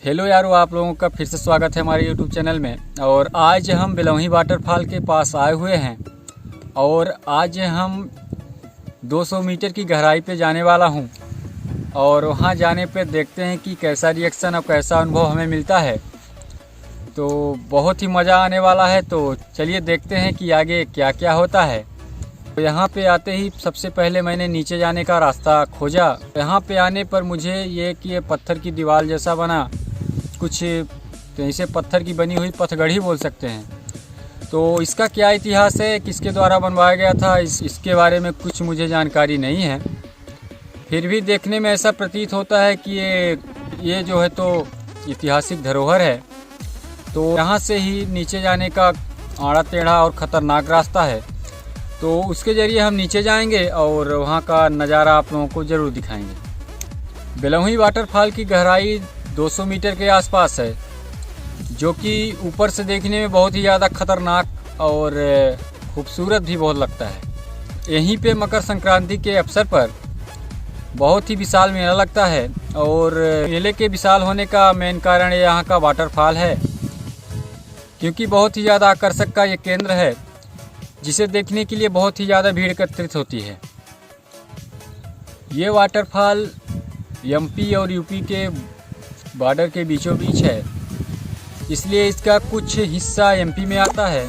Hello यारो, आप लोगों का फिर से स्वागत है हमारे यूट्यूब चैनल में। और आज हम बिलोही वाटरफॉल के पास आए हुए हैं और आज हम 200 मीटर की गहराई पे जाने वाला हूं और वहां जाने पे देखते हैं कि कैसा रिएक्शन और कैसा अनुभव हमें मिलता है। तो बहुत ही मज़ा आने वाला है। तो चलिए देखते हैं कि आगे क्या क्या होता है। तो यहाँ पे आते ही सबसे पहले मैंने नीचे जाने का रास्ता खोजा। यहाँ पे आने पर मुझे ये पत्थर की दीवार जैसा बना, कुछ ऐसे पत्थर की बनी हुई पथगढ़ी बोल सकते हैं। तो इसका क्या इतिहास है, किसके द्वारा बनवाया गया था, इसके बारे में कुछ मुझे जानकारी नहीं है। फिर भी देखने में ऐसा प्रतीत होता है कि ये जो है तो ऐतिहासिक धरोहर है। तो यहाँ से ही नीचे जाने का आड़ा टेढ़ा और ख़तरनाक रास्ता है। तो उसके ज़रिए हम नीचे जाएंगे और वहाँ का नज़ारा आप लोगों को ज़रूर दिखाएंगे। बिलोही वाटरफॉल की गहराई 200 मीटर के आसपास है, जो कि ऊपर से देखने में बहुत ही ज़्यादा खतरनाक और खूबसूरत भी बहुत लगता है। यहीं पे मकर संक्रांति के अवसर पर बहुत ही विशाल मेला लगता है और मेले के विशाल होने का मेन कारण यहाँ का वाटरफॉल है, क्योंकि बहुत ही ज़्यादा आकर्षक का ये केंद्र है, जिसे देखने के लिए बहुत ही ज़्यादा भीड़ एकत्रित होती है। ये वाटरफॉल एमपी और यूपी के बॉर्डर के बीचों बीच है, इसलिए इसका कुछ हिस्सा एमपी में आता है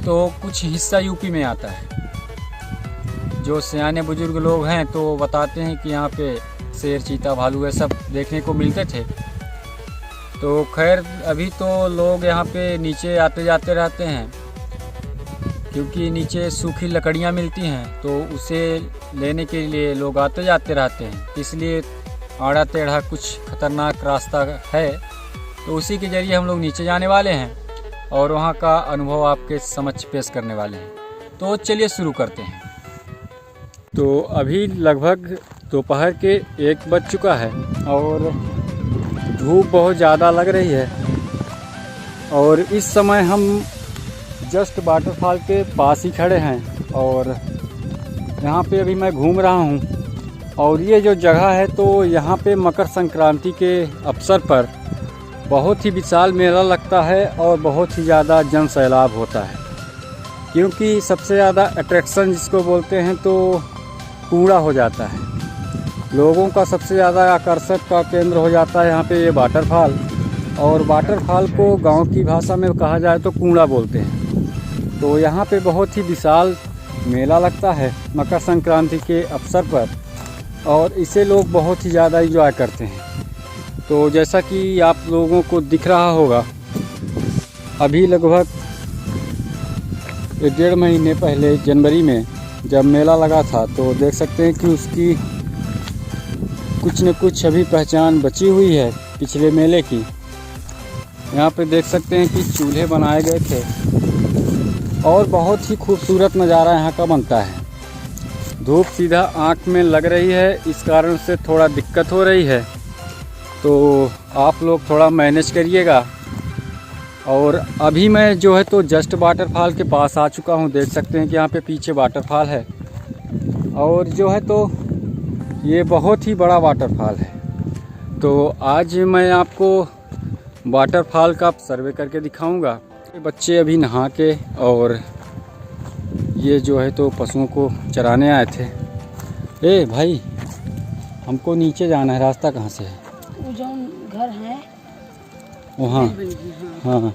तो कुछ हिस्सा यूपी में आता है। जो सियाने बुजुर्ग लोग हैं तो बताते हैं कि यहाँ पे शेर, चीता, भालू ये सब देखने को मिलते थे। तो खैर अभी तो लोग यहाँ पे नीचे आते जाते रहते हैं, क्योंकि नीचे सूखी लकड़ियाँ मिलती हैं, तो उसे लेने के लिए लोग आते जाते रहते हैं। इसलिए आड़ा टेढ़ा कुछ खतरनाक रास्ता है, तो उसी के ज़रिए हम लोग नीचे जाने वाले हैं और वहाँ का अनुभव आपके समक्ष पेश करने वाले हैं। तो चलिए शुरू करते हैं। तो अभी लगभग दोपहर के 1 बज चुका है और धूप बहुत ज़्यादा लग रही है और इस समय हम जस्ट वाटरफॉल के पास ही खड़े हैं और यहाँ पे अभी मैं घूम रहा हूँ। और ये जो जगह है तो यहाँ पे मकर संक्रांति के अवसर पर बहुत ही विशाल मेला लगता है और बहुत ही ज़्यादा जन सैलाब होता है, क्योंकि सबसे ज़्यादा अट्रैक्शन जिसको बोलते हैं तो कूड़ा हो जाता है। लोगों का सबसे ज़्यादा आकर्षक का केंद्र हो जाता है यहाँ पे ये वाटरफॉल। और वाटरफॉल को गांव की भाषा में कहा जाए तो कूड़ा बोलते हैं। तो यहाँ पे बहुत ही विशाल मेला लगता है मकर संक्रांति के अवसर पर और इसे लोग बहुत ही ज़्यादा एंजॉय करते हैं। तो जैसा कि आप लोगों को दिख रहा होगा, अभी लगभग 1.5 महीने पहले जनवरी में जब मेला लगा था, तो देख सकते हैं कि उसकी कुछ न कुछ अभी पहचान बची हुई है पिछले मेले की। यहाँ पे देख सकते हैं कि चूल्हे बनाए गए थे और बहुत ही खूबसूरत नज़ारा यहाँ का बनता है। धूप सीधा आँख में लग रही है, इस कारण से थोड़ा दिक्कत हो रही है, तो आप लोग थोड़ा मैनेज करिएगा। और अभी मैं जो है तो जस्ट वाटरफॉल के पास आ चुका हूँ। देख सकते हैं कि यहाँ पे पीछे वाटरफॉल है और जो है तो ये बहुत ही बड़ा वाटरफॉल है। तो आज मैं आपको वाटरफॉल का सर्वे करके दिखाऊंगा। बच्चे अभी नहा के और ये जो है तो पशुओं को चराने आए थे। ए भाई, हमको नीचे जाना है, रास्ता कहाँ से है? वो जो घर है वहाँ। हाँ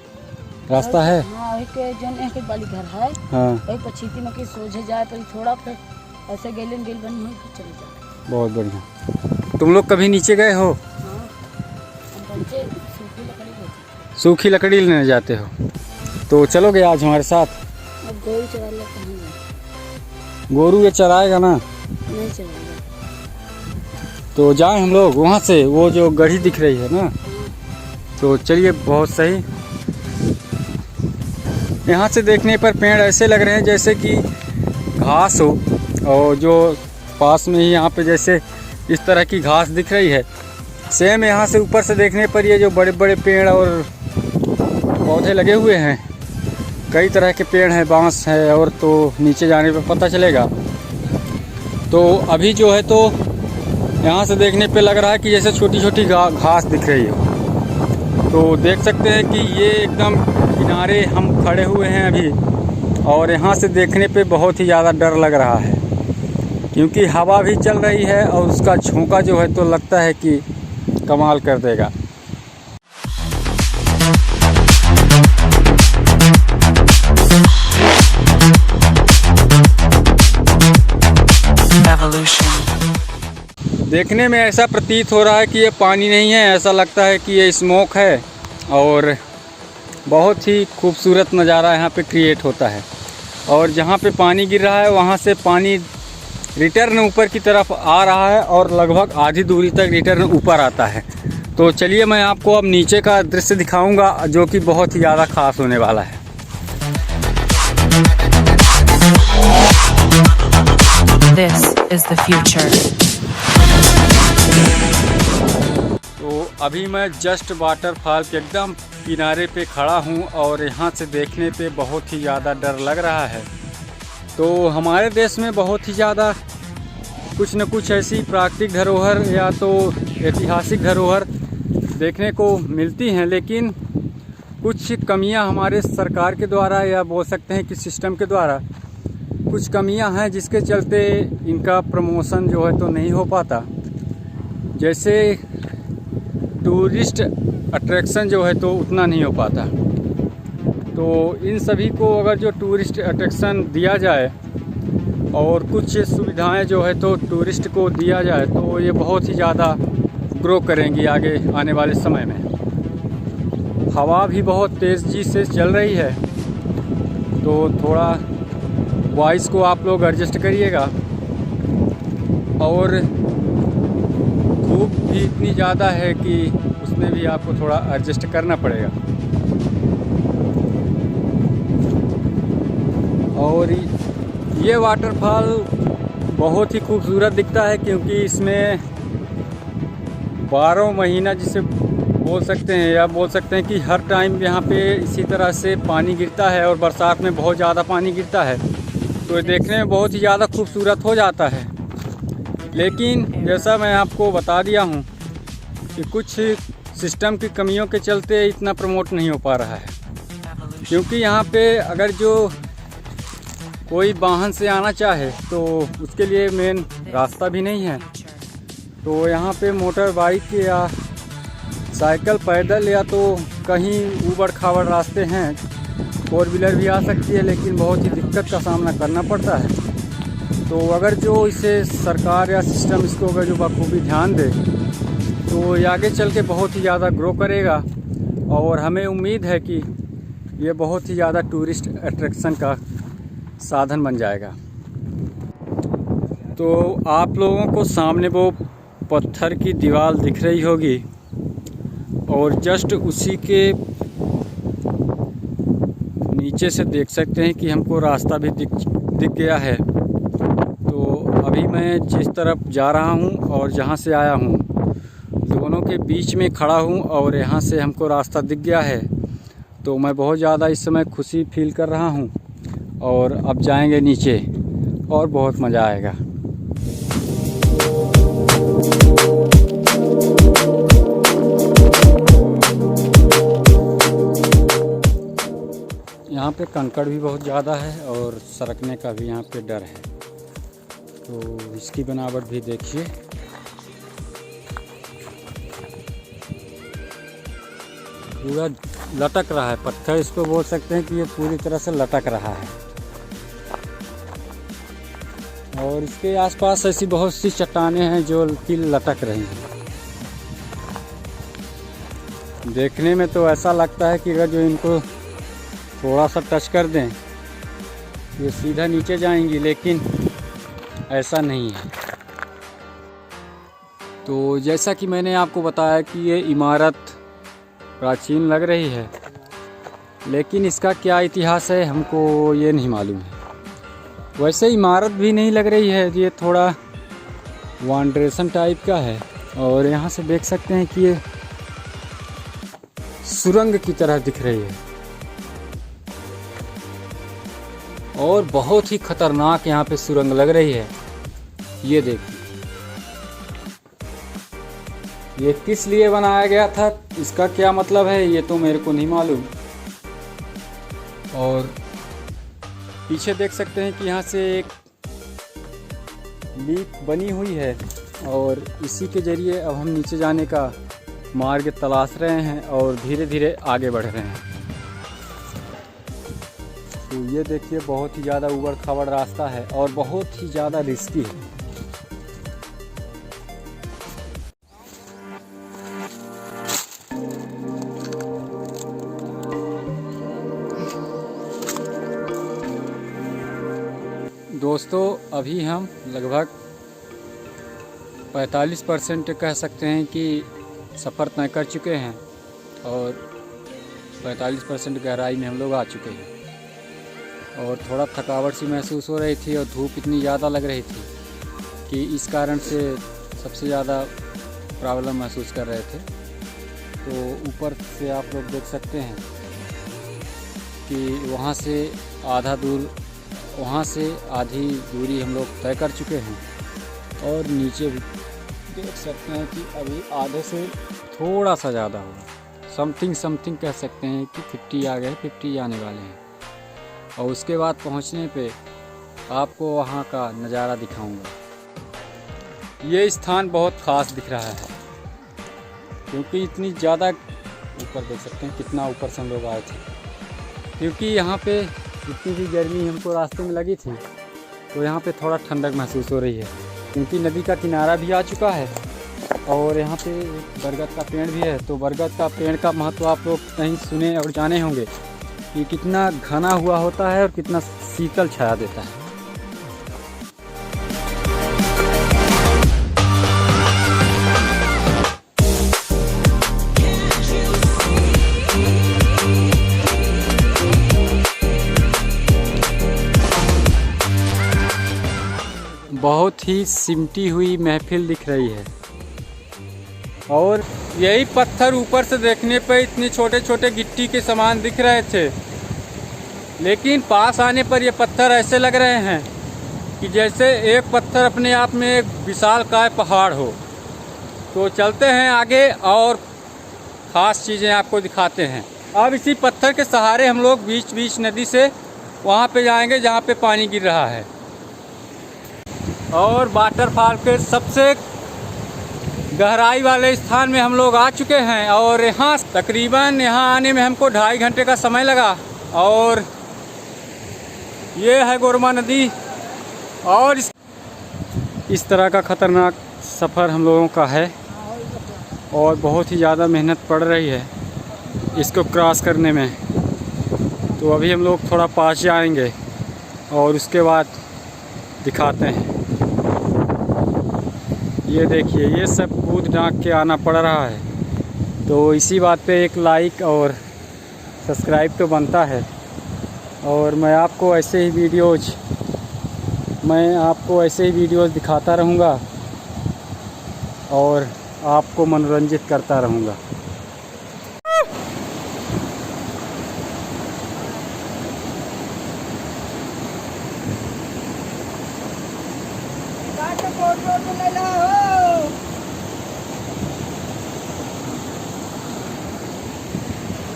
रास्ता है। हाँ, एक वाली घर है। हाँ एक पछीती में कि सोझे जाए पर थोड़ा फिर ऐसे गेल बनी हुई फिर चले जाए। बहुत बढ़िया। तुम लोग कभी नीचे गए हो? हाँ, बच्चे सूखी लकड़ी होती। सूखी लकड़ी लेने जाते हो, तो चलोगे आज हमारे साथ? अब गोरू चरा ले कहाँ जाए? गोरू ये चराएगा ना? नहीं चराएगा। तो जाएं हम लोग वहाँ से, वो जो गढ़ी दिख रही है ना। तो चलिए, बहुत सही। यहाँ से देखने पर पेड़ ऐसे लग रहे हैं जैसे कि घास हो, और जो पास में ही यहाँ पे जैसे इस तरह की घास दिख रही है, सेम यहाँ से ऊपर से देखने पर ये जो बड़े बड़े पेड़ और पौधे लगे हुए हैं, कई तरह के पेड़ हैं, बांस है, और तो नीचे जाने पर पता चलेगा। तो अभी जो है तो यहाँ से देखने पे लग रहा है कि जैसे छोटी छोटी घास दिख रही हो। तो देख सकते हैं कि ये एकदम किनारे हम खड़े हुए हैं अभी, और यहाँ से देखने पे बहुत ही ज़्यादा डर लग रहा है क्योंकि हवा भी चल रही है और उसका झोंका जो है तो लगता है कि कमाल कर देगा। देखने में ऐसा प्रतीत हो रहा है कि ये पानी नहीं है, ऐसा लगता है कि ये स्मोक है, और बहुत ही खूबसूरत नज़ारा यहाँ पे क्रिएट होता है। और जहाँ पे पानी गिर रहा है वहाँ से पानी रिटर्न ऊपर की तरफ आ रहा है और लगभग आधी दूरी तक रिटर्न ऊपर आता है। तो चलिए मैं आपको अब नीचे का दृश्य दिखाऊंगा जो कि बहुत ही ज़्यादा ख़ास होने वाला है। This is the future. तो अभी मैं जस्ट वाटरफॉल के एकदम किनारे पे खड़ा हूँ और यहाँ से देखने पे बहुत ही ज़्यादा डर लग रहा है। तो हमारे देश में बहुत ही ज़्यादा कुछ न कुछ ऐसी प्राकृतिक धरोहर या तो ऐतिहासिक धरोहर देखने को मिलती हैं, लेकिन कुछ कमियां हमारे सरकार के द्वारा या बोल सकते हैं कि सिस्टम के द्वारा कुछ कमियां हैं जिसके चलते इनका प्रमोशन जो है तो नहीं हो पाता। जैसे टूरिस्ट अट्रैक्शन जो है तो उतना नहीं हो पाता। तो इन सभी को अगर जो टूरिस्ट अट्रैक्शन दिया जाए और कुछ सुविधाएं जो है तो टूरिस्ट को दिया जाए तो ये बहुत ही ज़्यादा ग्रो करेंगी आगे आने वाले समय में। हवा भी बहुत तेज़ी से चल रही है, तो थोड़ा वॉइस को आप लोग एडजस्ट करिएगा। और धूप भी इतनी ज़्यादा है कि उसमें भी आपको थोड़ा एडजस्ट करना पड़ेगा। और ये वाटरफॉल बहुत ही खूबसूरत दिखता है क्योंकि इसमें 12 महीना जिसे बोल सकते हैं या बोल सकते हैं कि हर टाइम यहाँ पे इसी तरह से पानी गिरता है और बरसात में बहुत ज़्यादा पानी गिरता है, तो ये देखने में बहुत ही ज़्यादा खूबसूरत हो जाता है। लेकिन जैसा मैं आपको बता दिया हूँ कि कुछ सिस्टम की कमियों के चलते इतना प्रमोट नहीं हो पा रहा है, क्योंकि यहाँ पे अगर जो कोई वाहन से आना चाहे तो उसके लिए मेन रास्ता भी नहीं है। तो यहाँ पे मोटर बाइक या साइकिल, पैदल या तो कहीं ऊबड़ खाबड़ रास्ते हैं, 4 व्हीलर भी आ सकती है, लेकिन बहुत ही दिक्कत का सामना करना पड़ता है। तो अगर जो इसे सरकार या सिस्टम इसको अगर जो बखूबी ध्यान दे तो ये आगे चल के बहुत ही ज़्यादा ग्रो करेगा और हमें उम्मीद है कि ये बहुत ही ज़्यादा टूरिस्ट अट्रैक्शन का साधन बन जाएगा। तो आप लोगों को सामने वो पत्थर की दीवार दिख रही होगी और जस्ट उसी के नीचे से देख सकते हैं कि हमको रास्ता भी दिख गया है। तो अभी मैं जिस तरफ जा रहा हूं और जहां से आया हूं दोनों के बीच में खड़ा हूं और यहां से हमको रास्ता दिख गया है। तो मैं बहुत ज़्यादा इस समय खुशी फील कर रहा हूं और अब जाएंगे नीचे और बहुत मज़ा आएगा। यहाँ पे कंकड़ भी बहुत ज़्यादा है और सरकने का भी यहाँ पे डर है। तो इसकी बनावट भी देखिए, पूरा लटक रहा है पत्थर, इसको बोल सकते हैं कि ये पूरी तरह से लटक रहा है। और इसके आसपास ऐसी बहुत सी चट्टानें हैं जो कि लटक रही हैं। देखने में तो ऐसा लगता है कि अगर जो इनको थोड़ा सा टच कर दें ये सीधा नीचे जाएंगी, लेकिन ऐसा नहीं है। तो जैसा कि मैंने आपको बताया कि ये इमारत प्राचीन लग रही है, लेकिन इसका क्या इतिहास है हमको ये नहीं मालूम है। वैसे इमारत भी नहीं लग रही है, ये थोड़ा वांडरेशन टाइप का है। और यहाँ से देख सकते हैं कि ये सुरंग की तरह दिख रही है और बहुत ही खतरनाक यहाँ पे सुरंग लग रही है। ये देखिए, ये किस लिए बनाया गया था, इसका क्या मतलब है, ये तो मेरे को नहीं मालूम। और पीछे देख सकते हैं कि यहाँ से एक लीक बनी हुई है और इसी के ज़रिए अब हम नीचे जाने का मार्ग तलाश रहे हैं और धीरे धीरे आगे बढ़ रहे हैं। तो ये देखिए बहुत ही ज़्यादा ऊबड़ खाबड़ रास्ता है और बहुत ही ज़्यादा रिस्की है। दोस्तों अभी हम लगभग 45% कह सकते हैं कि सफ़र तय कर चुके हैं और 45% गहराई में हम लोग आ चुके हैं और थोड़ा थकावट सी महसूस हो रही थी और धूप इतनी ज़्यादा लग रही थी कि इस कारण से सबसे ज़्यादा प्रॉब्लम महसूस कर रहे थे। तो ऊपर से आप लोग देख सकते हैं कि वहाँ से आधी दूरी हम लोग तय कर चुके हैं और नीचे भी देख सकते हैं कि अभी आधे से थोड़ा सा ज़्यादा हुआ, समथिंग कह सकते हैं कि 50 आ गए, 50 आने वाले हैं। और उसके बाद पहुंचने पे आपको वहां का नज़ारा दिखाऊंगा। ये स्थान बहुत ख़ास दिख रहा है क्योंकि इतनी ज़्यादा ऊपर देख सकते हैं कितना ऊपर से हम लोग आए थे, क्योंकि यहाँ पे इतनी भी गर्मी हमको रास्ते में लगी थी तो यहाँ पे थोड़ा ठंडक महसूस हो रही है क्योंकि नदी का किनारा भी आ चुका है और यहाँ पे बरगद का पेड़ भी है। तो बरगद का पेड़ का महत्व आप लोग कहीं सुने और जाने होंगे कि कितना घना हुआ होता है और कितना शीतल छाया देता है। बहुत ही सिमटी हुई महफिल दिख रही है और यही पत्थर ऊपर से देखने पर इतने छोटे छोटे गिट्टी के समान दिख रहे थे, लेकिन पास आने पर ये पत्थर ऐसे लग रहे हैं कि जैसे एक पत्थर अपने आप में एक विशालकाय पहाड़ हो। तो चलते हैं आगे और ख़ास चीज़ें आपको दिखाते हैं। अब इसी पत्थर के सहारे हम लोग बीच नदी से वहाँ पे जाएंगे जहाँ पे पानी गिर रहा है और वाटरफॉल के सबसे गहराई वाले स्थान में हम लोग आ चुके हैं और यहाँ तकरीबन आने में हमको 2.5 घंटे का समय लगा। और ये है गोरमा नदी और इस तरह का ख़तरनाक सफ़र हम लोगों का है और बहुत ही ज़्यादा मेहनत पड़ रही है इसको क्रॉस करने में। तो अभी हम लोग थोड़ा पास जाएंगे और उसके बाद दिखाते हैं। ये देखिए ये सब कूद डांक के आना पड़ रहा है, तो इसी बात पे एक लाइक और सब्सक्राइब तो बनता है। और मैं आपको ऐसे ही वीडियोज़ दिखाता रहूँगा और आपको मनोरंजित करता रहूँगा।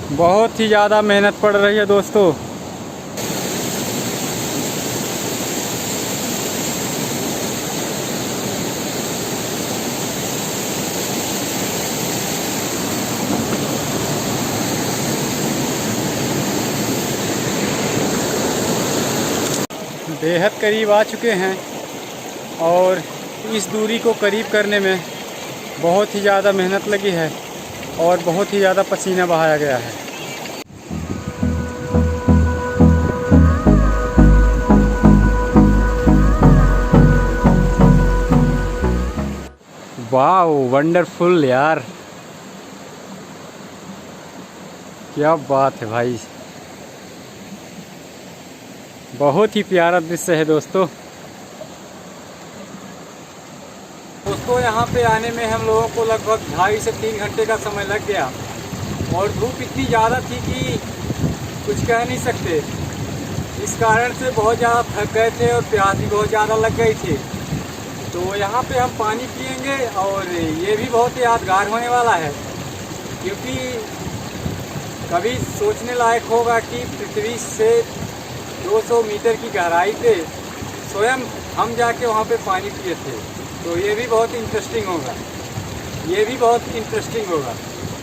बहुत ही ज़्यादा मेहनत पड़ रही है दोस्तों। बेहद करीब आ चुके हैं और इस दूरी को करीब करने में बहुत ही ज़्यादा मेहनत लगी है और बहुत ही ज़्यादा पसीना बहाया गया है। वाओ वंडरफुल यार, क्या बात है भाई, बहुत ही प्यारा दृश्य है दोस्तों। यहाँ पे आने में हम लोगों को लगभग 2.5 से 3 घंटे का समय लग गया और धूप इतनी ज़्यादा थी कि कुछ कह नहीं सकते। इस कारण से बहुत ज़्यादा थक गए थे और प्यास भी बहुत ज़्यादा लग गई थी। तो यहाँ पे हम पानी पिएंगे और ये भी बहुत यादगार होने वाला है, क्योंकि कभी सोचने लायक होगा कि पृथ्वी से 200 मीटर की गहराई पे स्वयं हम जाके वहाँ पे पानी पिए थे। तो ये भी बहुत इंटरेस्टिंग होगा, ये भी बहुत इंटरेस्टिंग होगा।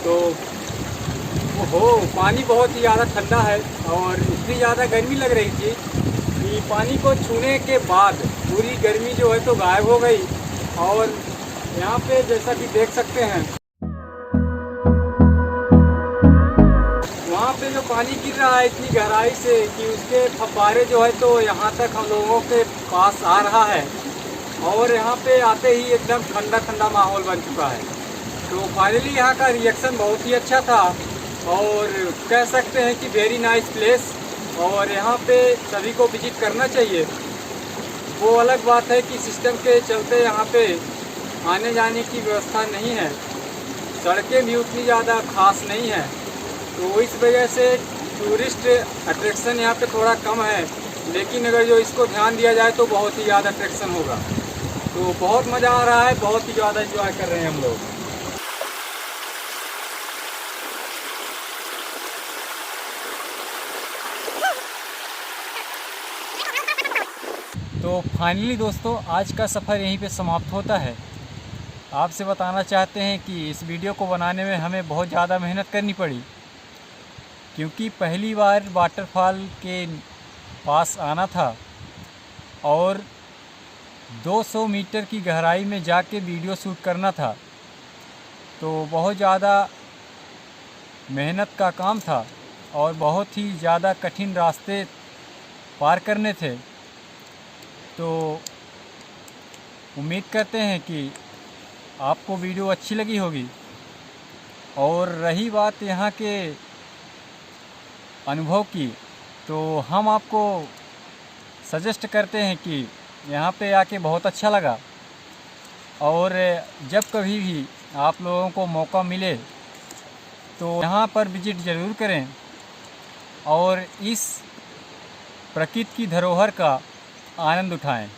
तो ओहो, पानी बहुत ही ज़्यादा ठंडा है और इतनी ज़्यादा गर्मी लग रही थी कि पानी को छूने के बाद पूरी गर्मी जो है तो गायब हो गई। और यहाँ पे जैसा कि देख सकते हैं, वहाँ पे जो पानी गिर रहा है इतनी गहराई से कि उसके फव्वारे जो है तो यहाँ तक हम लोगों के पास आ रहा है। और यहाँ पे आते ही एकदम ठंडा ठंडा माहौल बन चुका है। तो फाइनली यहाँ का रिएक्शन बहुत ही अच्छा था और कह सकते हैं कि वेरी नाइस प्लेस, और यहाँ पे सभी को विजिट करना चाहिए। वो अलग बात है कि सिस्टम के चलते यहाँ पे आने जाने की व्यवस्था नहीं है, सड़कें भी उतनी ज़्यादा खास नहीं है, तो इस वजह से टूरिस्ट अट्रैक्शन यहाँ पे थोड़ा कम है। लेकिन अगर जो इसको ध्यान दिया जाए तो बहुत ही ज़्यादा अट्रैक्शन होगा। तो बहुत मज़ा आ रहा है, बहुत ही ज़्यादा एंजॉय कर रहे हैं हम लोग। तो फाइनली दोस्तों, आज का सफ़र यहीं पे समाप्त होता है। आपसे बताना चाहते हैं कि इस वीडियो को बनाने में हमें बहुत ज़्यादा मेहनत करनी पड़ी, क्योंकि पहली बार वाटरफॉल के पास आना था और 200 मीटर की गहराई में जाके वीडियो शूट करना था। तो बहुत ज़्यादा मेहनत का काम था और बहुत ही ज़्यादा कठिन रास्ते पार करने थे। तो उम्मीद करते हैं कि आपको वीडियो अच्छी लगी होगी। और रही बात यहाँ के अनुभव की, तो हम आपको सजेस्ट करते हैं कि यहाँ पे आके बहुत अच्छा लगा। और जब कभी भी आप लोगों को मौका मिले तो यहाँ पर विजिट ज़रूर करें और इस प्रकृति की धरोहर का आनंद उठाएं।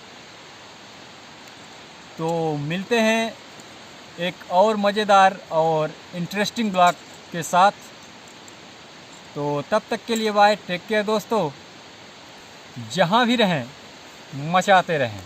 तो मिलते हैं एक और मज़ेदार और इंटरेस्टिंग ब्लॉग के साथ। तो तब तक के लिए बाय, टेक केयर दोस्तों। जहाँ भी रहें मचाते रहें।